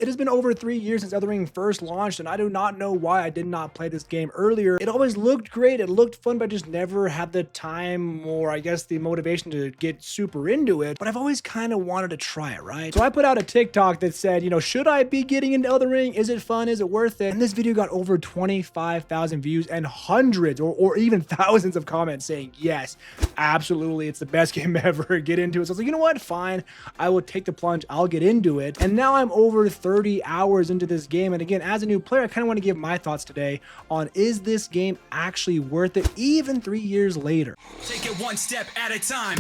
It has been over 3 years since Elden Ring first launched, and I do not know why I did not play this game earlier. It always looked great, it looked fun, but I just never had the time or I guess the motivation to get super into it. But I've always kind of wanted to try it, right? So I put out a TikTok that said, should I be getting into Elden Ring? Is it fun? Is it worth it? And this video got over 25,000 views and hundreds or even thousands of comments saying, yes, absolutely, it's the best game ever. Get into it. So I was like, you know what? Fine. I will take the plunge. I'll get into it. And now I'm over 30 hours into this game. And again, as a new player, I kind of want to give my thoughts today on, is this game actually worth it even 3 years later? Take it one step at a time.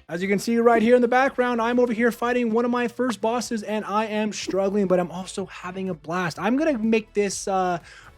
As you can see right here in the background, I'm over here fighting one of my first bosses and I am struggling, but I'm also having a blast. I'm going to make this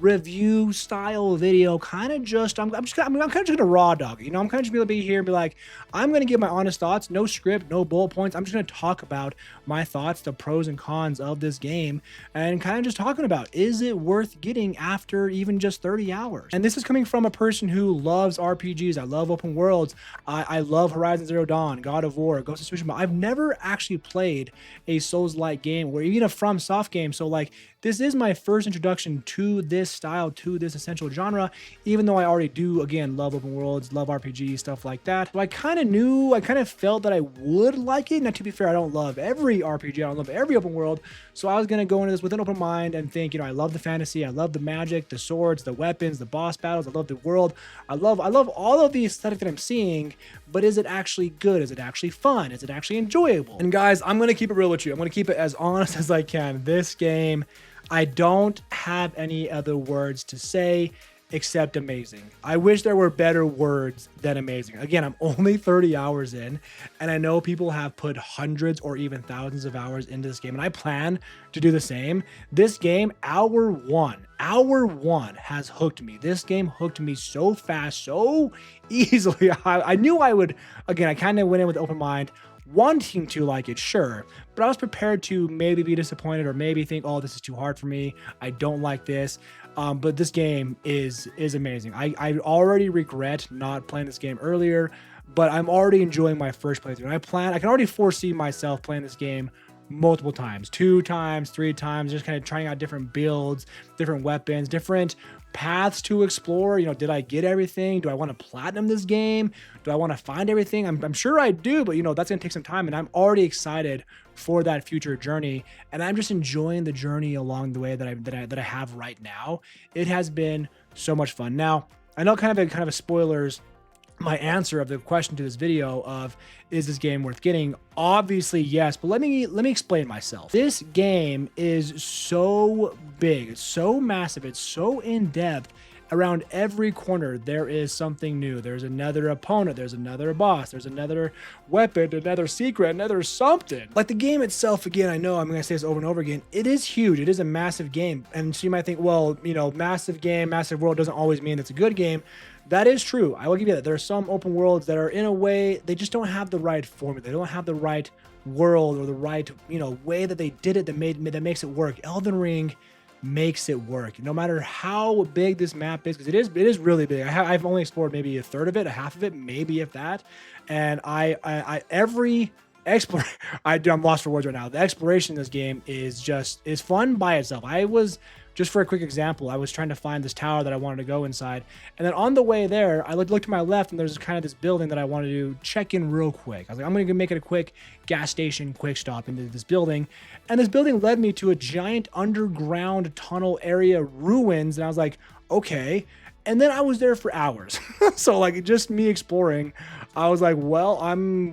review style video kind of just, I'm kind of just going to raw dog it. I'm kind of just going to be here and be like, I'm going to give my honest thoughts, no script, no bullet points. I'm just going to talk about my thoughts, the pros and cons of this game, and kind of just talking about, is it worth getting after even just 30 hours? And this is coming from a person who loves RPGs. I love open worlds. I love Horizon Zero Dawn, God of War, Ghost of Tsushima. I've never actually played a Souls-like game or even a FromSoft game. So like, this is my first introduction to this style, to this essential genre, even though I already do, again, love open worlds, love RPGs, stuff like that. So I kind of felt that I would like it. Now, to be fair, I don't love every RPG, I don't love every open world. So I was going to go into this with an open mind and think, I love the fantasy, I love the magic, the swords, the weapons, the boss battles, I love the world. I love all of the aesthetic that I'm seeing, but is it actually good? Is it actually fun? Is it actually enjoyable? And guys, I'm going to keep it real with you. I'm going to keep it as honest as I can. This game, I don't have any other words to say except amazing. I wish there were better words than amazing. Again, I'm only 30 hours in, and I know people have put hundreds or even thousands of hours into this game, and I plan to do the same. This game, hour one has hooked me. This game hooked me so fast, so easily. I knew I would. Again, I kind of went in with an open mind, wanting to like it, sure, but I was prepared to maybe be disappointed or maybe think, oh, this is too hard for me, I don't like this. But this game is amazing. I already regret not playing this game earlier, but I'm already enjoying my first playthrough. I can already foresee myself playing this game multiple times, 2 times, 3 times, just kind of trying out different builds, different weapons, different paths to explore. Did I get everything? Do I want to platinum this game? Do I want to find everything? I'm sure I do, but that's going to take some time, and I'm already excited for that future journey, and I'm just enjoying the journey along the way that I have right now. It has been so much fun. Now, I know kind of a spoilers my answer of the question to this video of, is this game worth getting? Obviously yes, but let me explain myself. This game is so big, it's so massive, it's so in-depth. Around every corner there is something new. There's another opponent, there's another boss, there's another weapon, another secret, another something. Like the game itself, again, I know I'm going to say this over and over again, it is huge, it is a massive game. And so you might think, well, massive game, massive world doesn't always mean it's a good game. That is true. I will give you that. There are some open worlds that are, in a way, they just don't have the right formula. They don't have the right world or the right, way that they did it that makes it work. Elden Ring makes it work. No matter how big this map is, because it is really big. I've only explored maybe a third of it, a half of it, maybe if that. And every exploration, I'm lost for words right now. The exploration in this game is fun by itself. Just for a quick example, I was trying to find this tower that I wanted to go inside. And then on the way there, I looked to my left and there's kind of this building that I wanted to check in real quick. I was like, I'm going to make it a quick gas station, quick stop into this building. And this building led me to a giant underground tunnel area ruins. And I was like, okay. And then I was there for hours. So like just me exploring, I was like, well,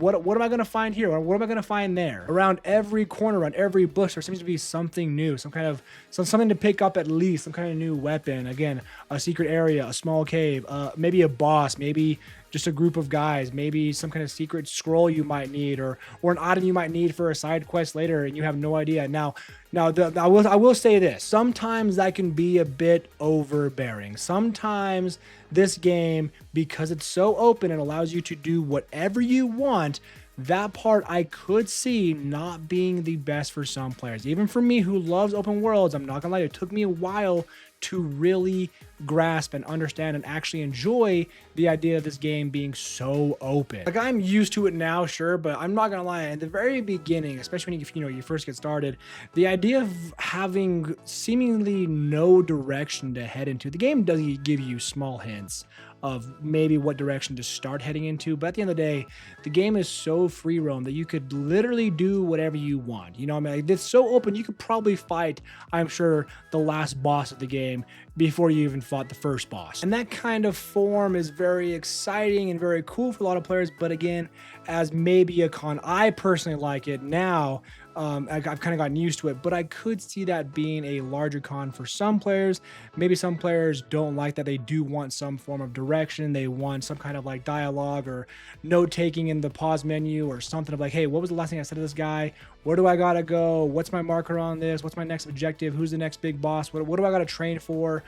what am I going to find here? What am I going to find there? Around every corner, around every bush, there seems to be something new, something to pick up at least, some kind of new weapon. Again, a secret area, a small cave, maybe a boss, maybe just a group of guys, maybe some kind of secret scroll you might need, or an item you might need for a side quest later, and you have no idea. Now, I will say this: sometimes that can be a bit overbearing. Sometimes this game, because it's so open and allows you to do whatever you want, that part I could see not being the best for some players. Even for me who loves open worlds, I'm not gonna lie, it took me a while to really grasp and understand and actually enjoy the idea of this game being so open. Like, I'm used to it now, sure, but I'm not gonna lie, at the very beginning, especially when you first get started, the idea of having seemingly no direction to head into, the game does give you small hints of maybe what direction to start heading into, but at the end of the day, the game is so free roam that you could literally do whatever you want. You know what I mean? Like, it's so open, you could probably fight, I'm sure, the last boss of the game before you even fought the first boss. And that kind of form is very exciting and very cool for a lot of players, but again, as maybe a con, I personally like it now. I've kind of gotten used to it, but I could see that being a larger con for some players. Maybe some players don't like that. They do want some form of direction. They want some kind of like dialogue or note taking in the pause menu or something of like, hey, what was the last thing I said to this guy? Where do I gotta go? What's my marker on this? What's my next objective? Who's the next big boss? What do I gotta train for?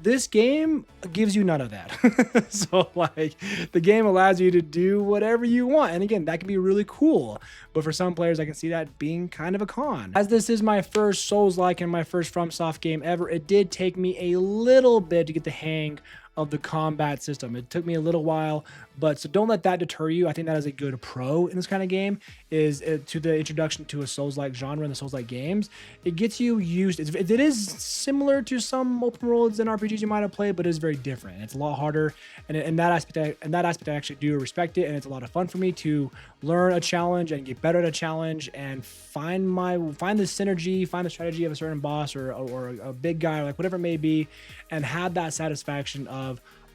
This game gives you none of that. So like, the game allows you to do whatever you want. And again, that can be really cool. But for some players, I can see that being kind of a con. As this is my first Souls-like and my first FromSoft game ever, it did take me a little bit to get the hang of the combat system. It took me a little while, but so don't let that deter you. I think that is a good pro in this kind of game, is to the introduction to a Souls-like genre and the Souls-like games. It gets you used. It is similar to some open worlds and RPGs you might have played, but it is very different. It's a lot harder, and in that aspect, I actually do respect it, and it's a lot of fun for me to learn a challenge and get better at a challenge and find the synergy, find the strategy of a certain boss or a big guy, or like whatever it may be, and have that satisfaction of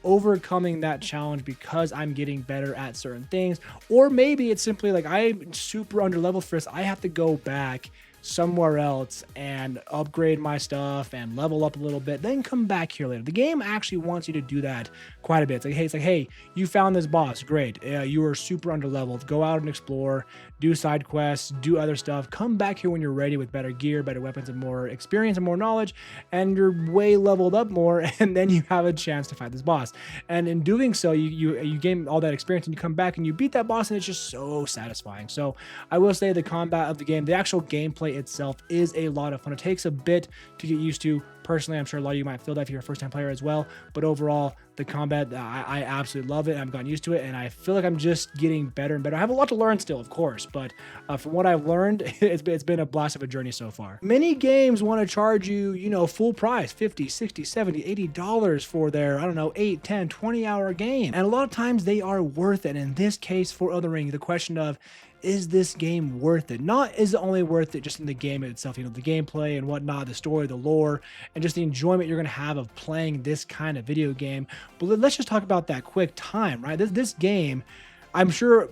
overcoming that challenge because I'm getting better at certain things. Or maybe it's simply like, I'm super underleveled for this, I have to go back somewhere else and upgrade my stuff and level up a little bit, then come back here later. The game actually wants you to do that quite a bit. It's like, hey, you found this boss, great. You were super underleveled. Go out and explore, do side quests, do other stuff. Come back here when you're ready with better gear, better weapons, and more experience and more knowledge, and you're way leveled up more, and then you have a chance to fight this boss. And in doing so, you gain all that experience, and you come back and you beat that boss, and it's just so satisfying. So I will say the combat of the game, the actual gameplay itself, is a lot of fun. It takes a bit to get used to. Personally, I'm sure a lot of you might feel that if you're a first-time player as well, but overall, the combat, I absolutely love it. I've gotten used to it, and I feel like I'm just getting better and better. I have a lot to learn still, of course, but from what I've learned, it's been a blast of a journey so far. Many games want to charge you, full price, $50, $60, $70, $80 for their, I don't know, 8, 10, 20-hour game, and a lot of times they are worth it. In this case, for Elden Ring, the question of, is this game worth it? Not is it only worth it just in the game itself, the gameplay and whatnot, the story, the lore, and just the enjoyment you're going to have of playing this kind of video game. But let's just talk about that quick time, right? This game, I'm sure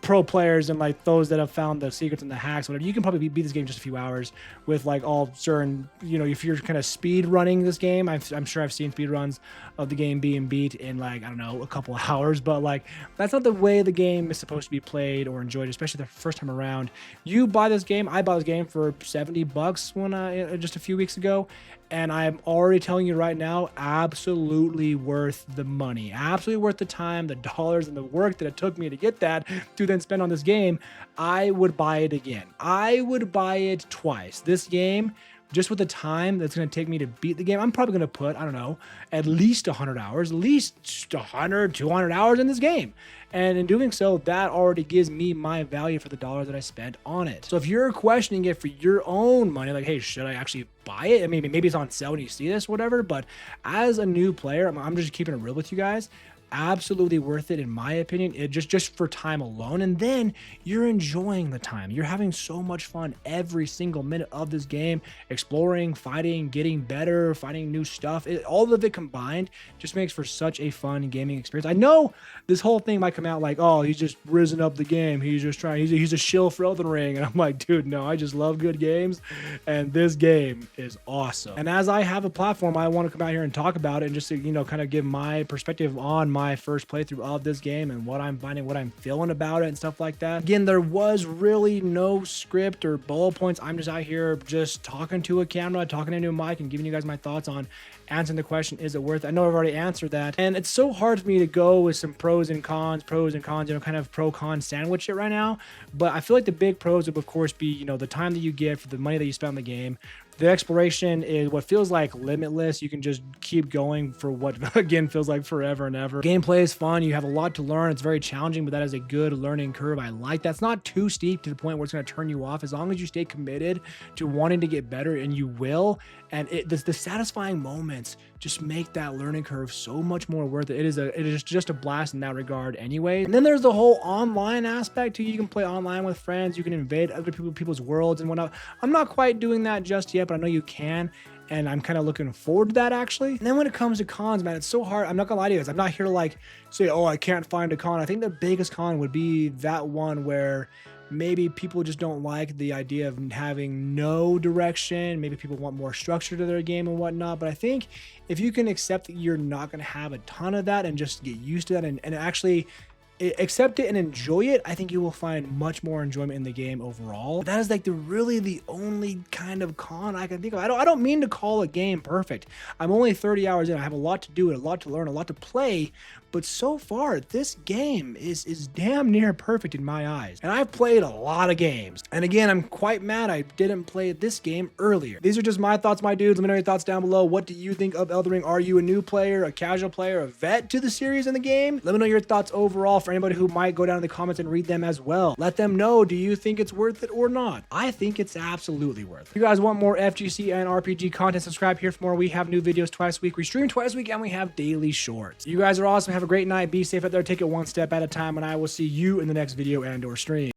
pro players and like those that have found the secrets and the hacks, whatever, you can probably beat this game in just a few hours with like all certain, if you're kind of speed running this game. I'm sure I've seen speed runs of the game being beat in like, I don't know, a couple of hours, but like, that's not the way the game is supposed to be played or enjoyed, especially the first time around. You buy this game, I bought this game for $70 when just a few weeks ago, and I'm already telling you right now, absolutely worth the money, absolutely worth the time, the dollars, and the work that it took me to get that to then spend on this game. I would buy it again. I would buy it twice. This game, just with the time that's going to take me to beat the game, I'm probably going to put, I don't know, at least 100 hours, at least 100, 200 hours in this game. And in doing so, that already gives me my value for the dollars that I spent on it. So if you're questioning it for your own money, like, hey, should I actually buy it? I mean, maybe it's on sale and you see this, whatever. But as a new player, I'm just keeping it real with you guys. Absolutely worth it in my opinion, it just for time alone. And then you're enjoying the time, you're having so much fun every single minute of this game, exploring, fighting, getting better, finding new stuff. All of it combined just makes for such a fun gaming experience. I know this whole thing might come out like, oh, he's just risen up the game, he's just trying, he's a shill for Elden Ring, and I'm like, dude, no, I just love good games, and this game is awesome. And as I have a platform, I want to come out here and talk about it and just to, kind of give my perspective on my my first playthrough of this game and what I'm finding, what I'm feeling about it and stuff like that. Again, there was really no script or bullet points. I'm just out here just talking to a camera, talking into a mic, and giving you guys my thoughts on answering the question, is it worth it? I know I've already answered that, and it's so hard for me to go with some pros and cons, kind of pro-con sandwich it right now. But I feel like the big pros would, of course, be, the time that you get for the money that you spend on the game. The exploration is what feels like limitless. You can just keep going for what, again, feels like forever and ever. Gameplay is fun. You have a lot to learn. It's very challenging, but that is a good learning curve. I like that. It's not too steep to the point where it's going to turn you off. As long as you stay committed to wanting to get better, and you will, and the satisfying moments just make that learning curve so much more worth it. It is just a blast in that regard anyway. And then there's the whole online aspect too. You can play online with friends. You can invade other people's worlds and whatnot. I'm not quite doing that just yet, but I know you can, and I'm kind of looking forward to that actually. And then when it comes to cons, man, it's so hard. I'm not gonna lie to you guys. I'm not here to like say, oh, I can't find a con. I think the biggest con would be that one where maybe people just don't like the idea of having no direction. Maybe people want more structure to their game and whatnot. But I think if you can accept that you're not going to have a ton of that and just get used to that and actually accept it and enjoy it, I think you will find much more enjoyment in the game overall. That is like really the only kind of con I can think of. I don't mean to call a game perfect. I'm only 30 hours in. I have a lot to do, a lot to learn, a lot to play. But so far, this game is damn near perfect in my eyes. And I've played a lot of games. And again, I'm quite mad I didn't play this game earlier. These are just my thoughts, my dudes. Let me know your thoughts down below. What do you think of Elden Ring? Are you a new player, a casual player, a vet to the series and the game? Let me know your thoughts overall for anybody who might go down in the comments and read them as well. Let them know, do you think it's worth it or not? I think it's absolutely worth it. If you guys want more FGC and RPG content, subscribe here for more. We have new videos twice a week. We stream twice a week, and we have daily shorts. You guys are awesome. Have a great night. Be safe out there. Take it one step at a time, and I will see you in the next video and or stream.